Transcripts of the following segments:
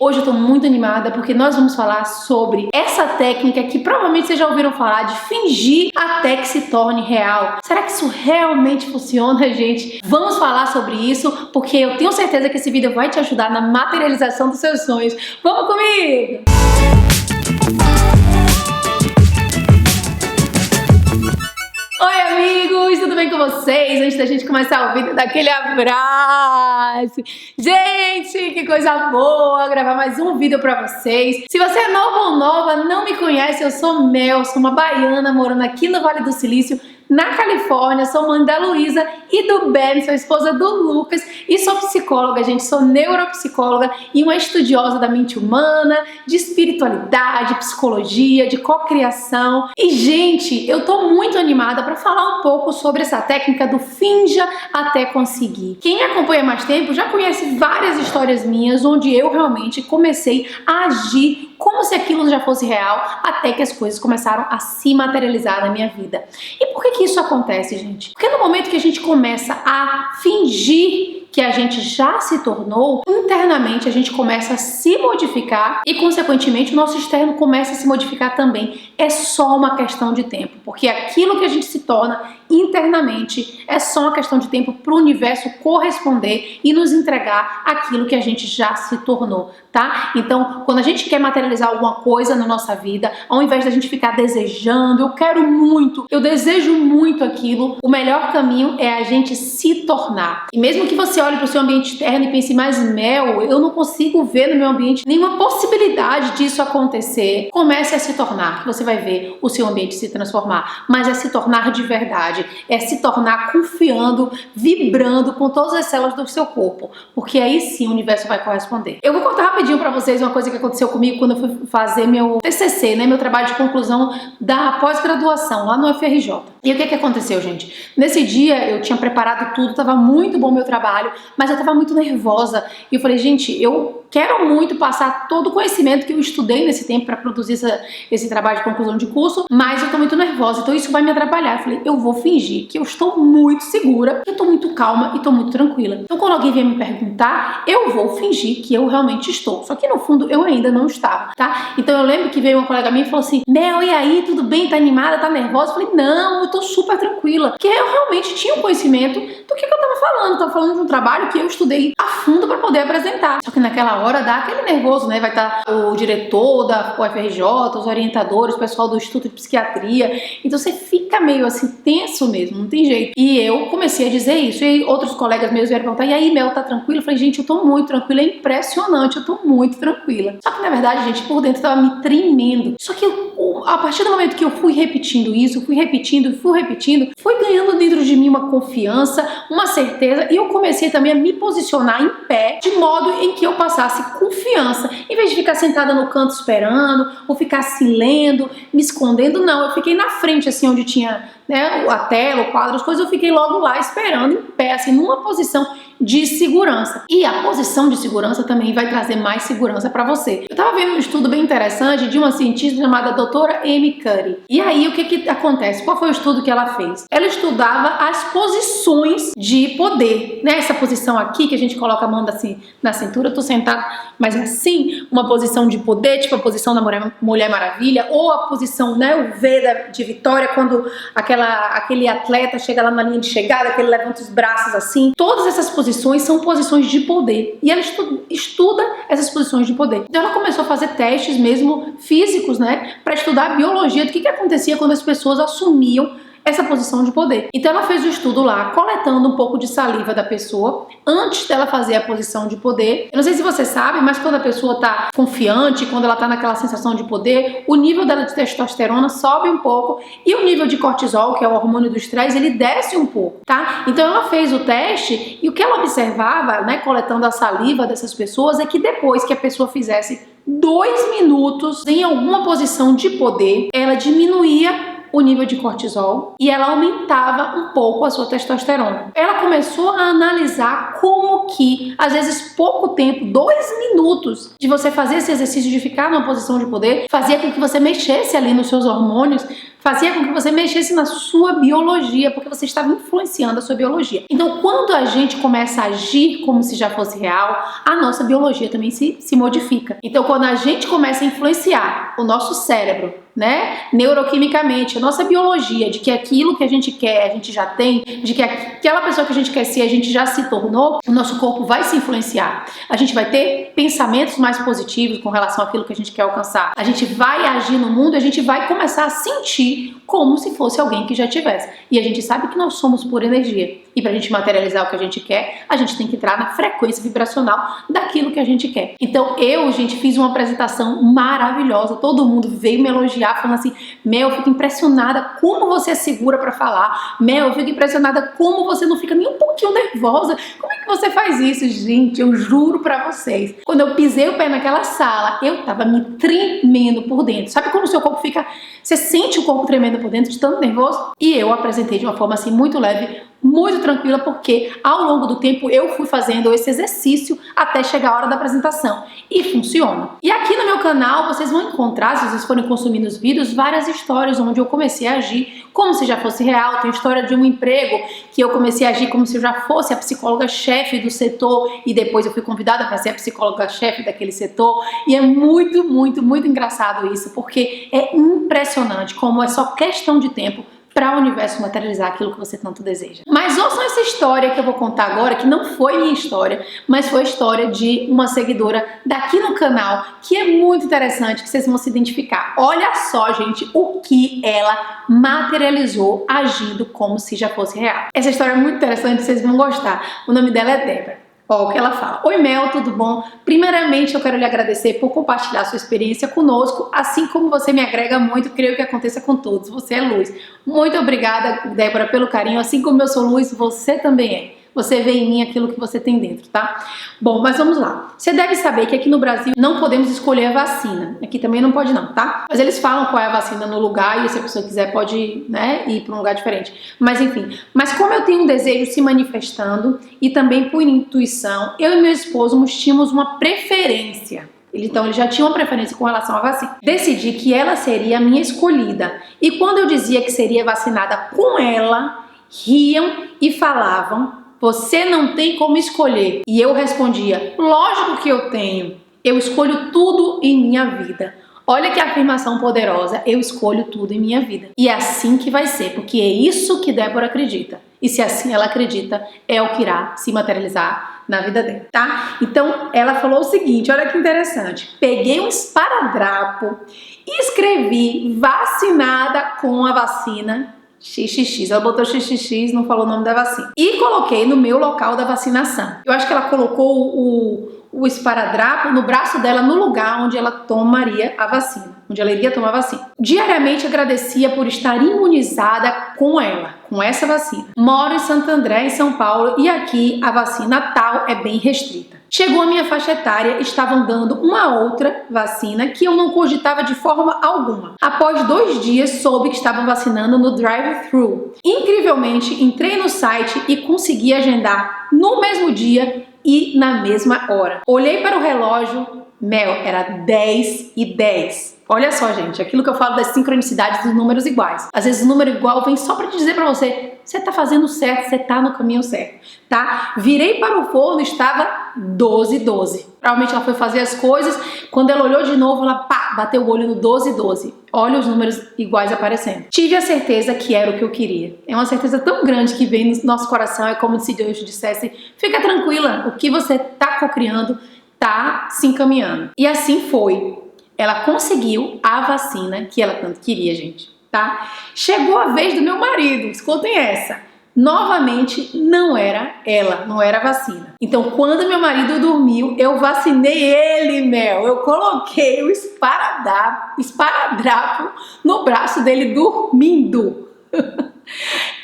Hoje eu tô muito animada porque nós vamos falar sobre essa técnica que provavelmente vocês já ouviram falar de fingir até que se torne real. Será que isso realmente funciona, gente? Vamos falar sobre isso porque eu tenho certeza que esse vídeo vai te ajudar na materialização dos seus sonhos. Vamos comigo! Oi amigos, tudo bem com vocês? Antes da gente começar o vídeo, daquele abraço. Gente, que coisa boa gravar mais um vídeo pra vocês. Se você é novo ou nova, não me conhece, eu sou Mel, sou uma baiana morando aqui no Vale do Silício, na Califórnia. Sou mãe da Luísa e do Ben, sou esposa do Lucas e sou psicóloga, gente, sou neuropsicóloga e uma estudiosa da mente humana, de espiritualidade, psicologia, de cocriação. E, gente, eu tô muito animada para falar um pouco sobre essa técnica do finja até conseguir. Quem me acompanha há mais tempo já conhece várias histórias minhas onde eu realmente comecei a agir como se aquilo já fosse real, até que as coisas começaram a se materializar na minha vida. E por que isso acontece, gente? Porque no momento que a gente começa a fingir que a gente já se tornou, internamente a gente começa a se modificar e, consequentemente, o nosso externo começa a se modificar também. É só uma questão de tempo, porque aquilo que a gente se torna internamente é só uma questão de tempo para o universo corresponder e nos entregar aquilo que a gente já se tornou, tá? Então, quando a gente quer materializar alguma coisa na nossa vida, ao invés da gente ficar desejando, eu quero muito, eu desejo muito aquilo, o melhor caminho é a gente se tornar. E mesmo que você olhe para o seu ambiente externo e pense, mas Mel, eu não consigo ver no meu ambiente nenhuma possibilidade disso acontecer. Comece a se tornar, que você vai ver o seu ambiente se transformar. Mas é se tornar de verdade, é se tornar confiando, vibrando com todas as células do seu corpo, porque aí sim o universo vai corresponder. Eu vou contar rapidinho para vocês uma coisa que aconteceu comigo quando eu fui fazer meu TCC, né, meu trabalho de conclusão da pós-graduação lá no UFRJ. E o que aconteceu, gente? Nesse dia eu tinha preparado tudo, tava muito bom o meu trabalho, mas eu tava muito nervosa e eu falei, gente, eu quero muito passar todo o conhecimento que eu estudei nesse tempo para produzir esse trabalho de conclusão de curso, mas eu tô muito nervosa, então isso vai me atrapalhar. Eu falei, eu vou fingir que eu estou muito segura, eu tô muito calma e tô muito tranquila. Então quando alguém vier me perguntar, eu vou fingir que eu realmente estou. Só que no fundo eu ainda não estava, tá? Então eu lembro que veio uma colega minha e falou assim, Mel, e aí, tudo bem? Tá animada? Tá nervosa? Eu falei, não, eu tô super tranquila, porque eu realmente tinha um conhecimento do que eu tava falando. Eu tava falando de um trabalho que eu estudei a fundo para poder apresentar. Só que naquela hora dá aquele nervoso, né? Vai estar o diretor da UFRJ, os orientadores, o pessoal do Instituto de Psiquiatria. Então você fica meio assim tenso mesmo, não tem jeito. E eu comecei a dizer isso. E outros colegas meus vieram perguntar, e aí, Mel, tá tranquila? Eu falei, gente, eu tô muito tranquila, é impressionante, eu tô muito tranquila. Só que na verdade, gente, por dentro tava me tremendo. Só que a partir do momento que eu fui repetindo isso, fui repetindo, foi ganhando dentro de mim uma confiança, uma certeza, e eu comecei também a me posicionar em pé, de modo em que eu passasse confiança. Em vez de ficar sentada no canto esperando, ou ficar assim lendo, me escondendo, não. Eu fiquei na frente, assim, onde tinha, né, a tela, o quadro, as coisas, eu fiquei logo lá esperando, em pé, assim, numa posição de segurança. E a posição de segurança também vai trazer mais segurança para você. Eu tava vendo um estudo bem interessante de uma cientista chamada doutora Amy Cuddy. E aí, o que acontece? Qual foi o estudo que ela fez? Ela estudava as posições de poder, né? Essa posição aqui, que a gente coloca a mão assim na cintura, eu tô sentada, mas assim, uma posição de poder, tipo a posição da Mulher Maravilha, ou a posição, né, o V de vitória, quando aquele atleta chega lá na linha de chegada, que ele levanta os braços assim. Todas essas posições são posições de poder. E ela estuda essas posições de poder. Então ela começou a fazer testes mesmo físicos, né, para estudar a biologia do que acontecia quando as pessoas assumiam essa posição de poder. Então ela fez o estudo lá, coletando um pouco de saliva da pessoa antes dela fazer a posição de poder. Eu não sei se você sabe, mas quando a pessoa tá confiante, quando ela tá naquela sensação de poder, o nível dela de testosterona sobe um pouco e o nível de cortisol, que é o hormônio do estresse, ele desce um pouco, tá? Então ela fez o teste e o que ela observava, né, coletando a saliva dessas pessoas, é que depois que a pessoa fizesse 2 minutos em alguma posição de poder, ela diminuía o nível de cortisol e ela aumentava um pouco a sua testosterona. Ela começou a analisar como que, às vezes, pouco tempo, 2 minutos de você fazer esse exercício de ficar numa posição de poder, fazia com que você mexesse ali nos seus hormônios, fazia com que você mexesse na sua biologia, porque você estava influenciando a sua biologia. Então, quando a gente começa a agir como se já fosse real, a nossa biologia também se modifica. Então, quando a gente começa a influenciar o nosso cérebro, né, neuroquimicamente, a nossa biologia, de que aquilo que a gente quer, a gente já tem, de que aquela pessoa que a gente quer ser, a gente já se tornou, o nosso corpo vai se influenciar. A gente vai ter pensamentos mais positivos com relação àquilo que a gente quer alcançar. A gente vai agir no mundo, a gente vai começar a sentir como se fosse alguém que já tivesse. E a gente sabe que nós somos pura energia. E pra gente materializar o que a gente quer, a gente tem que entrar na frequência vibracional daquilo que a gente quer. Então gente, fiz uma apresentação maravilhosa. Todo mundo veio me elogiar, falando assim: Mel, eu fico impressionada como você é segura pra falar. Mel, eu fico impressionada como você não fica nem um pouquinho nervosa. Como é que você faz isso? Gente, eu juro pra vocês, quando eu pisei o pé naquela sala, eu tava me tremendo por dentro. Sabe como o seu corpo fica... Você sente o corpo tremendo por dentro de tanto nervoso? E eu apresentei de uma forma assim muito leve, muito tranquila, porque ao longo do tempo eu fui fazendo esse exercício até chegar a hora da apresentação. E funciona. E aqui no meu canal vocês vão encontrar, se vocês forem consumindo os vídeos, várias histórias onde eu comecei a agir como se já fosse real. Tem a história de um emprego que eu comecei a agir como se eu já fosse a psicóloga-chefe do setor e depois eu fui convidada para ser a psicóloga-chefe daquele setor. E é muito, muito, muito engraçado isso, porque é impressionante como é só questão de tempo para o universo materializar aquilo que você tanto deseja. Mas ouçam essa história que eu vou contar agora, que não foi minha história, mas foi a história de uma seguidora daqui no canal, que é muito interessante, que vocês vão se identificar. Olha só, gente, o que ela materializou agindo como se já fosse real. Essa história é muito interessante, vocês vão gostar. O nome dela é Débora. Ó, o que ela fala: Oi Mel, tudo bom? Primeiramente eu quero lhe agradecer por compartilhar sua experiência conosco, assim como você me agrega muito, creio que aconteça com todos, você é luz. Muito obrigada, Débora, pelo carinho, assim como eu sou luz, você também é. Você vê em mim aquilo que você tem dentro, tá? Bom, mas vamos lá. Você deve saber que aqui no Brasil não podemos escolher a vacina. Aqui também não pode não, tá? Mas eles falam qual é a vacina no lugar e se a pessoa quiser pode, né, ir para um lugar diferente. Mas enfim. Mas como eu tenho um desejo se manifestando e também por intuição, eu e meu esposo tínhamos uma preferência. Então ele já tinha uma preferência com relação à vacina. Decidi que ela seria a minha escolhida. E quando eu dizia que seria vacinada com ela, riam e falavam: você não tem como escolher. E eu respondia: lógico que eu tenho. Eu escolho tudo em minha vida. Olha que afirmação poderosa. Eu escolho tudo em minha vida. E é assim que vai ser, porque é isso que Débora acredita. E se assim ela acredita, é o que irá se materializar na vida dela, tá? Então ela falou o seguinte, olha que interessante. Peguei um esparadrapo e escrevi vacinada com a vacina XXX, ela botou XXX, não falou o nome da vacina. E coloquei no meu local da vacinação. Eu acho que ela colocou o esparadrapo no braço dela, no lugar onde ela tomaria a vacina, onde ela iria tomar a vacina. Diariamente agradecia por estar imunizada com ela, com essa vacina. Moro em Santo André, em São Paulo, e aqui a vacina tal é bem restrita. Chegou a minha faixa etária, estavam dando uma outra vacina que eu não cogitava de forma alguma. Após 2 dias, soube que estavam vacinando no drive-thru. Incrivelmente, entrei no site e consegui agendar no mesmo dia e na mesma hora. Olhei para o relógio, Mel, era 10h10. Olha só, gente, aquilo que eu falo das sincronicidades dos números iguais. Às vezes o número igual vem só para te dizer para você tá fazendo certo, você tá no caminho certo, tá? Virei para o forno, estava 12h12. Provavelmente ela foi fazer as coisas, quando ela olhou de novo, ela bateu o olho no 12h12. Olha os números iguais aparecendo. Tive a certeza que era o que eu queria. É uma certeza tão grande que vem no nosso coração, é como se Deus dissesse: fica tranquila, o que você tá cocriando tá se encaminhando. E assim foi. Ela conseguiu a vacina que ela tanto queria, gente, tá? Chegou a vez do meu marido, escutem essa. Novamente, não era ela, não era a vacina. Então, quando meu marido dormiu, eu vacinei ele, Mel. Eu coloquei o esparadrapo no braço dele dormindo.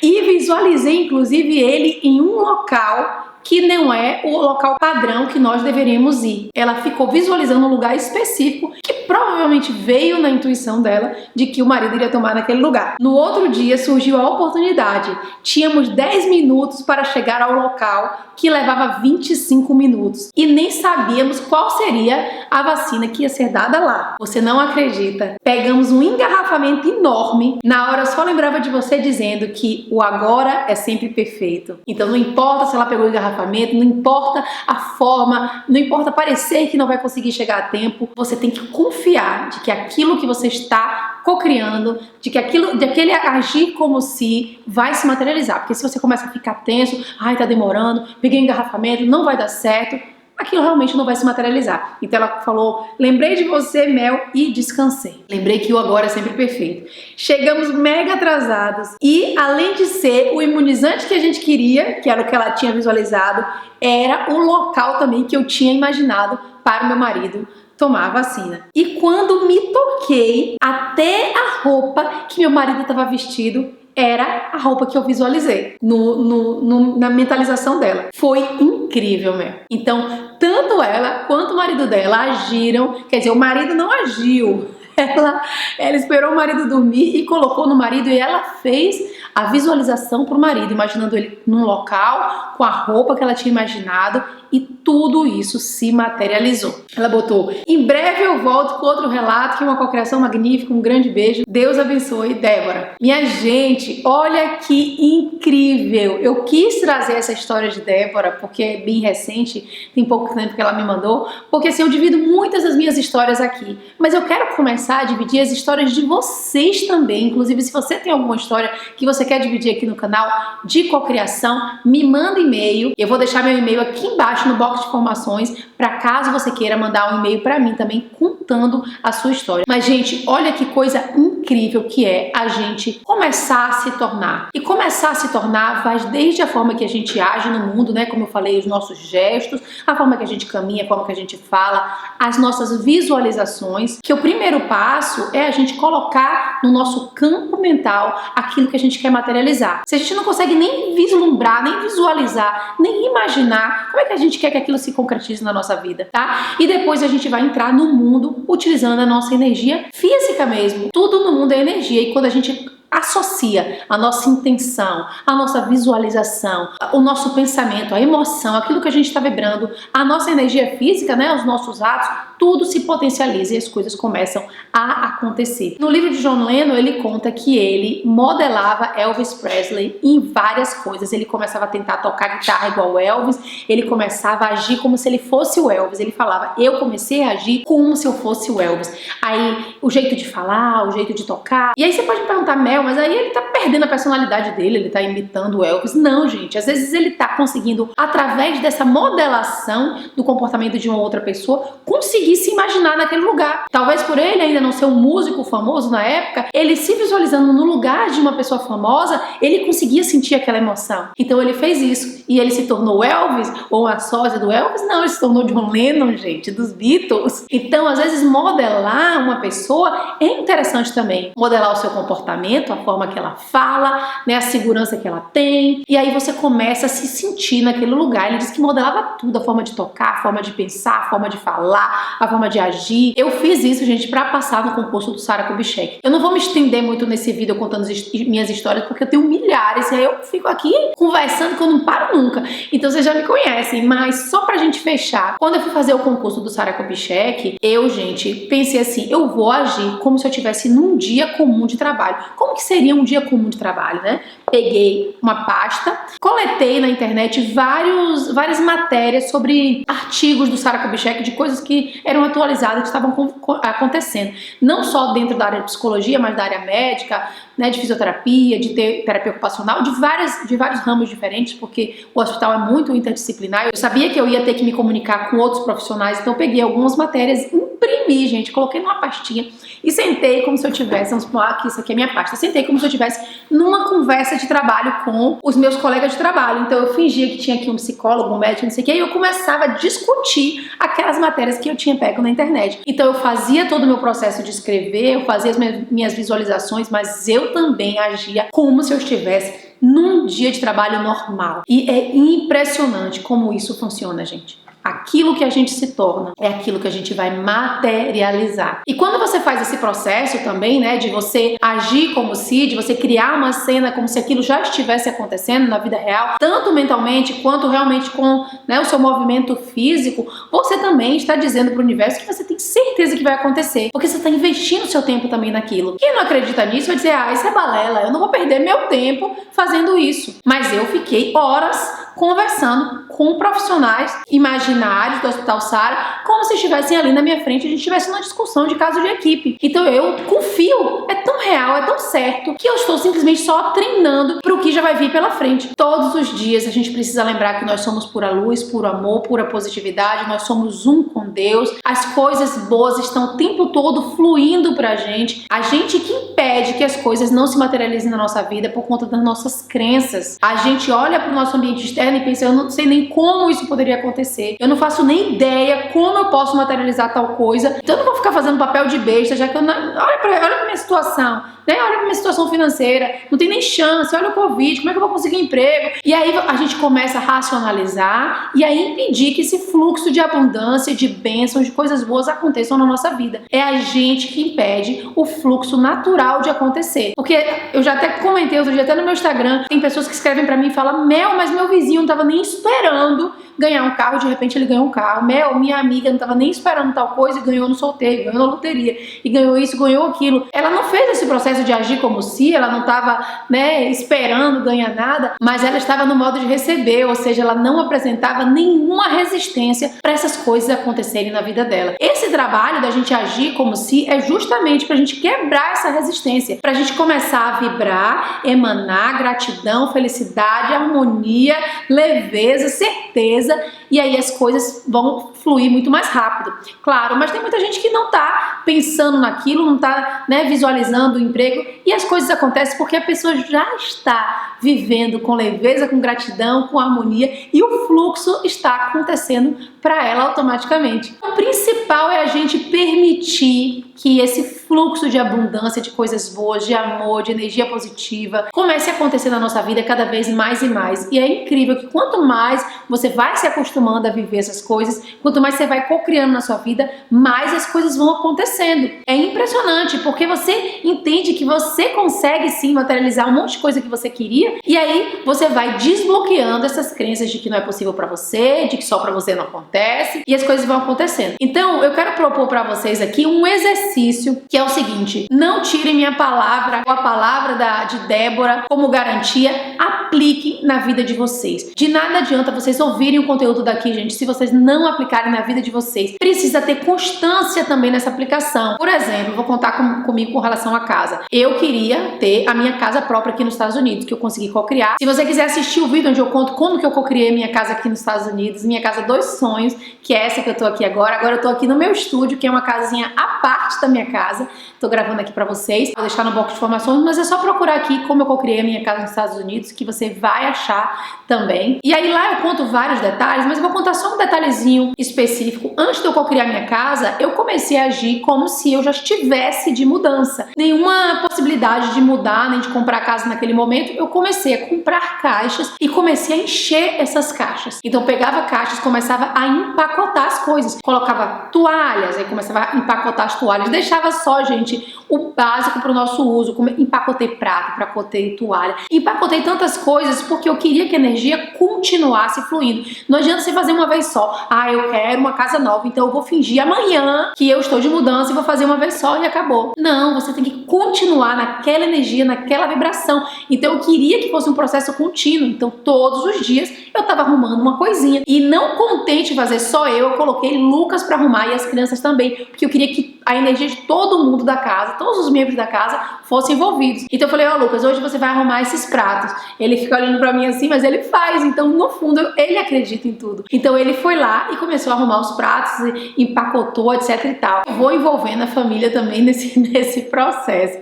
E visualizei, inclusive, ele em um local que não é o local padrão que nós deveríamos ir. Ela ficou visualizando um lugar específico que provavelmente veio na intuição dela de que o marido iria tomar naquele lugar. No outro dia surgiu a oportunidade. Tínhamos 10 minutos para chegar ao local, que levava 25 minutos. E nem sabíamos qual seria a vacina que ia ser dada lá. Você não acredita? Pegamos um engarrafamento enorme. Na hora eu só lembrava de você dizendo que o agora é sempre perfeito. Então não importa se ela pegou o engarrafamento, não importa a forma, não importa parecer que não vai conseguir chegar a tempo, você tem que confiar de que aquilo que você está cocriando, de que aquele agir como se vai se materializar. Porque se você começa a ficar tenso, ai, tá demorando, peguei um engarrafamento, não vai dar certo, aquilo realmente não vai se materializar. Então ela falou, lembrei de você, Mel, e descansei. Lembrei que o agora é sempre perfeito. Chegamos mega atrasados e, além de ser o imunizante que a gente queria, que era o que ela tinha visualizado, era o local também que eu tinha imaginado para o meu marido tomar a vacina. E quando me toquei, até a roupa que meu marido estava vestido era a roupa que eu visualizei na mentalização dela. Foi incrível mesmo. Então, tanto ela quanto o marido dela agiram, quer dizer, o marido não agiu. Ela esperou o marido dormir e colocou no marido e ela fez a visualização pro marido, imaginando ele num local, com a roupa que ela tinha imaginado, e tudo isso se materializou. Ela botou, em breve eu volto com outro relato, que é uma cocriação magnífica, um grande beijo. Deus abençoe, Débora. Minha gente, olha que incrível. Eu quis trazer essa história de Débora, porque é bem recente, tem pouco tempo que ela me mandou, porque assim, eu divido muitas das minhas histórias aqui, mas eu quero começar a dividir as histórias de vocês também. Inclusive, se você tem alguma história que você quer dividir aqui no canal de cocriação, me manda e-mail. Eu vou deixar meu e-mail aqui embaixo no box de informações, para caso você queira mandar um e-mail para mim também contando a sua história. Mas, gente, olha que coisa incrível que é a gente começar a se tornar. E começar a se tornar vai desde a forma que a gente age no mundo, né? Como eu falei, os nossos gestos, a forma que a gente caminha, a forma que a gente fala, as nossas visualizações, que o primeiro passo é a gente colocar no nosso campo mental aquilo que a gente quer materializar. Se a gente não consegue nem vislumbrar, nem visualizar, nem imaginar, como é que a gente quer que aquilo se concretize na nossa vida, tá? E depois a gente vai entrar no mundo utilizando a nossa energia física mesmo. Tudo no mundo é energia, e quando a gente associa a nossa intenção, a nossa visualização, o nosso pensamento, a emoção, aquilo que a gente está vibrando, a nossa energia física, né, os nossos atos, tudo se potencializa e as coisas começam a acontecer. No livro de John Lennon, ele conta que ele modelava Elvis Presley em várias coisas. Ele começava a tentar tocar guitarra igual Elvis, ele começava a agir como se ele fosse o Elvis. Ele falava, eu comecei a agir como se eu fosse o Elvis. Aí, o jeito de falar, o jeito de tocar. E aí você pode me perguntar, Mel, mas aí ele tá perdendo a personalidade dele, ele tá imitando o Elvis. Não, gente, às vezes ele tá conseguindo, através dessa modelação do comportamento de uma outra pessoa, conseguir se imaginar naquele lugar. Talvez por ele ainda não ser um músico famoso na época, ele se visualizando no lugar de uma pessoa famosa, ele conseguia sentir aquela emoção. Então ele fez isso. E ele se tornou Elvis, ou a sósia do Elvis? Não, ele se tornou John Lennon, gente, dos Beatles. Então, às vezes, modelar uma pessoa é interessante também. Modelar o seu comportamento, a forma que ela fala, né, a segurança que ela tem. E aí você começa a se sentir naquele lugar. Ele diz que modelava tudo, a forma de tocar, a forma de pensar, a forma de falar, a forma de agir. Eu fiz isso, gente, pra passar no concurso do Sarah Kubitschek. Eu não vou me estender muito nesse vídeo contando minhas histórias, porque eu tenho milhares, e aí eu fico aqui conversando que eu não paro nunca. Então vocês já me conhecem, mas só pra gente fechar, quando eu fui fazer o concurso do Sarah Kubitschek, eu, gente, pensei assim, eu vou agir como se eu estivesse num dia comum de trabalho. Como que seria um dia comum de trabalho, né? Peguei uma pasta, coletei na internet várias matérias sobre artigos do Sarah Kubitschek, de coisas que eram atualizadas, que estavam acontecendo. Não só dentro da área de psicologia, mas da área médica, né, de fisioterapia, de terapia ocupacional, de vários ramos diferentes, porque o hospital é muito interdisciplinar. Eu sabia que eu ia ter que me comunicar com outros profissionais, então eu peguei algumas matérias, imprimi, gente, coloquei numa pastinha e sentei como se eu tivesse, vamos supor, que isso aqui é minha pasta, sentei como se eu tivesse numa conversa de trabalho com os meus colegas de trabalho. Então eu fingia que tinha aqui um psicólogo, um médico, não sei o que, e eu começava a discutir aquelas matérias que eu tinha pego na internet. Então eu fazia todo o meu processo de escrever, eu fazia as minhas visualizações, mas eu também agia como se eu estivesse num dia de trabalho normal. E é impressionante como isso funciona, gente. Aquilo que a gente se torna é aquilo que a gente vai materializar. E quando você faz esse processo também, né, de você agir como se, de você criar uma cena como se aquilo já estivesse acontecendo na vida real, tanto mentalmente quanto realmente com, né, o seu movimento físico, você também está dizendo para o universo que você tem certeza que vai acontecer, porque você está investindo seu tempo também naquilo. Quem não acredita nisso vai dizer, isso é balela, eu não vou perder meu tempo fazendo isso. Mas eu fiquei horas conversando com profissionais imaginários do Hospital Sara, como se estivessem ali na minha frente e a gente estivesse numa discussão de caso de equipe. Então eu confio, é tão real, é tão certo, que eu estou simplesmente só treinando para o que já vai vir pela frente. Todos os dias a gente precisa lembrar que nós somos pura luz, puro amor, pura positividade, nós somos um com Deus, as coisas boas estão o tempo todo fluindo pra gente. A gente que impede que as coisas não se materializem na nossa vida por conta das nossas crenças. A gente olha para o nosso ambiente externo e pensa, eu não sei nem como isso poderia acontecer, eu não faço nem ideia como eu posso materializar tal coisa, então eu não vou ficar fazendo papel de besta, já que eu não... olha pra minha situação, né? Olha pra minha situação financeira, não tem nem chance, olha o Covid, como é que eu vou conseguir emprego? E aí a gente começa a racionalizar e aí impedir que esse fluxo de abundância, de bênçãos, de coisas boas aconteçam na nossa vida. É a gente que impede o fluxo natural de acontecer. Porque eu já até comentei outro dia, até no meu Instagram, tem pessoas que escrevem pra mim e falam, Mel, mas meu vizinho não tava nem esperando ganhar um carro, de repente ele ganhou um carro. Mel, minha amiga não tava nem esperando tal coisa e ganhou no sorteio, ganhou na loteria, e ganhou isso, ganhou aquilo. Ela não fez esse processo de agir como se, ela não tava, né, esperando ganhar nada, mas ela estava no modo de receber, ou seja, ela não apresentava nenhuma resistência para essas coisas acontecerem na vida dela. Esse trabalho da gente agir como se é justamente pra gente quebrar essa resistência, pra gente começar a vibrar, emanar gratidão, felicidade, harmonia, leveza, certeza, e aí as coisas vão fluir muito mais rápido. Claro, mas tem muita gente que não tá pensando naquilo, não tá, né, visualizando o emprego, e as coisas acontecem porque a pessoa já está vivendo com leveza, com gratidão, com harmonia, e o fluxo está acontecendo para ela automaticamente. O principal é a gente permitir que esse fluxo de abundância, de coisas boas, de amor, de energia positiva, comece a acontecer na nossa vida cada vez mais e mais. E é incrível que quanto mais você vai se acostumando a viver essas coisas, quanto mais você vai co-criando na sua vida, mais as coisas vão acontecendo. É impressionante, porque você entende que você consegue sim materializar um monte de coisa que você queria, e aí você vai desbloqueando essas crenças de que não é possível para você, de que só para você não acontece, e as coisas vão acontecendo. Então, eu quero propor para vocês aqui um exercício que é o seguinte: não tirem minha palavra ou a palavra de Débora como garantia, apliquem na vida de vocês. De nada adianta vocês ouvirem o conteúdo daqui, gente, se vocês não aplicarem na vida de vocês. Precisa ter constância também nessa aplicação. Por exemplo, vou contar comigo com relação à casa. Eu queria ter a minha casa própria aqui nos Estados Unidos, que eu consegui co-criar. Se você quiser assistir o vídeo onde eu conto como que eu co-criei minha casa aqui nos Estados Unidos, minha casa dos sonhos, que é essa que eu tô aqui agora. Agora eu tô aqui no meu estúdio, que é uma casinha à parte da minha casa. Tô gravando aqui pra vocês. Vou deixar no box de informações, mas é só procurar aqui como eu co-criei a minha casa nos Estados Unidos, que você vai achar também. E aí lá eu conto vários detalhes, mas eu vou contar só um detalhezinho específico. Antes de eu co-criar minha casa, eu comecei a agir como se eu já estivesse de mudança. Nenhuma possibilidade de mudar, nem de comprar casa naquele momento. Eu comecei a comprar caixas e comecei a encher essas caixas. Então eu pegava caixas, começava a empacotar as coisas. Colocava toalhas, aí começava a empacotar as toalhas. Deixava só, gente, o básico para o nosso uso. Empacotei prato, empacotei toalha. Empacotei tantas coisas porque eu queria que a energia continuasse fluindo. Não adianta você fazer uma vez só. Eu quero uma casa nova, então eu vou fingir amanhã que eu estou de mudança e vou fazer uma vez só e acabou. Não, você tem que continuar naquela energia, naquela vibração. Então eu queria que fosse um processo contínuo. Então todos os dias eu estava arrumando uma coisinha. E não contente em fazer só eu coloquei Lucas para arrumar e as crianças também, porque eu queria que a energia de todo mundo da casa, todos os membros da casa fossem envolvidos. Então eu falei, Lucas, hoje você vai arrumar esses pratos. Ele fica olhando pra mim assim, mas ele faz. Então no fundo ele acredita em tudo. Então ele foi lá e começou a arrumar os pratos, empacotou, etc e tal. Eu vou envolvendo a família também nesse processo,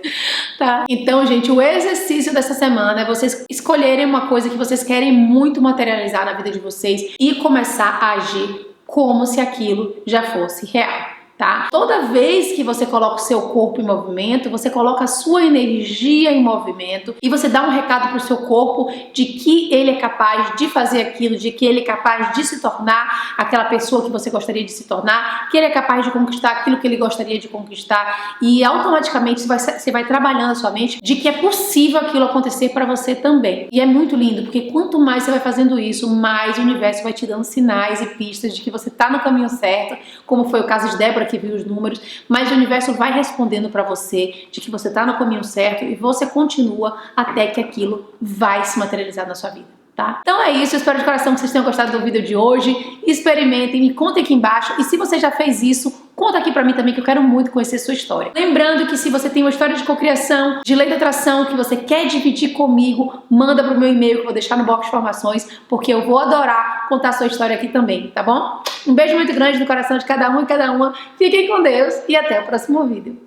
tá? Então, gente, o exercício dessa semana é vocês escolherem uma coisa que vocês querem muito materializar na vida de vocês e começar a agir como se aquilo já fosse real. tá? Toda vez que você coloca o seu corpo em movimento, você coloca a sua energia em movimento e você dá um recado pro seu corpo de que ele é capaz de fazer aquilo, de que ele é capaz de se tornar aquela pessoa que você gostaria de se tornar, que ele é capaz de conquistar aquilo que ele gostaria de conquistar, e automaticamente você vai trabalhando a sua mente de que é possível aquilo acontecer para você também. E é muito lindo, porque quanto mais você vai fazendo isso, mais o universo vai te dando sinais e pistas de que você tá no caminho certo, como foi o caso de Débora, que viu os números, mas o universo vai respondendo para você de que você tá no caminho certo e você continua até que aquilo vai se materializar na sua vida, tá? Então é isso, eu espero de coração que vocês tenham gostado do vídeo de hoje. Experimentem, me contem aqui embaixo, e se você já fez isso, conta aqui pra mim também, que eu quero muito conhecer a sua história. Lembrando que se você tem uma história de cocriação, de lei da atração, que você quer dividir comigo, manda pro meu e-mail que eu vou deixar no box de informações, porque eu vou adorar contar a sua história aqui também, tá bom? Um beijo muito grande no coração de cada um e cada uma. Fiquem com Deus e até o próximo vídeo.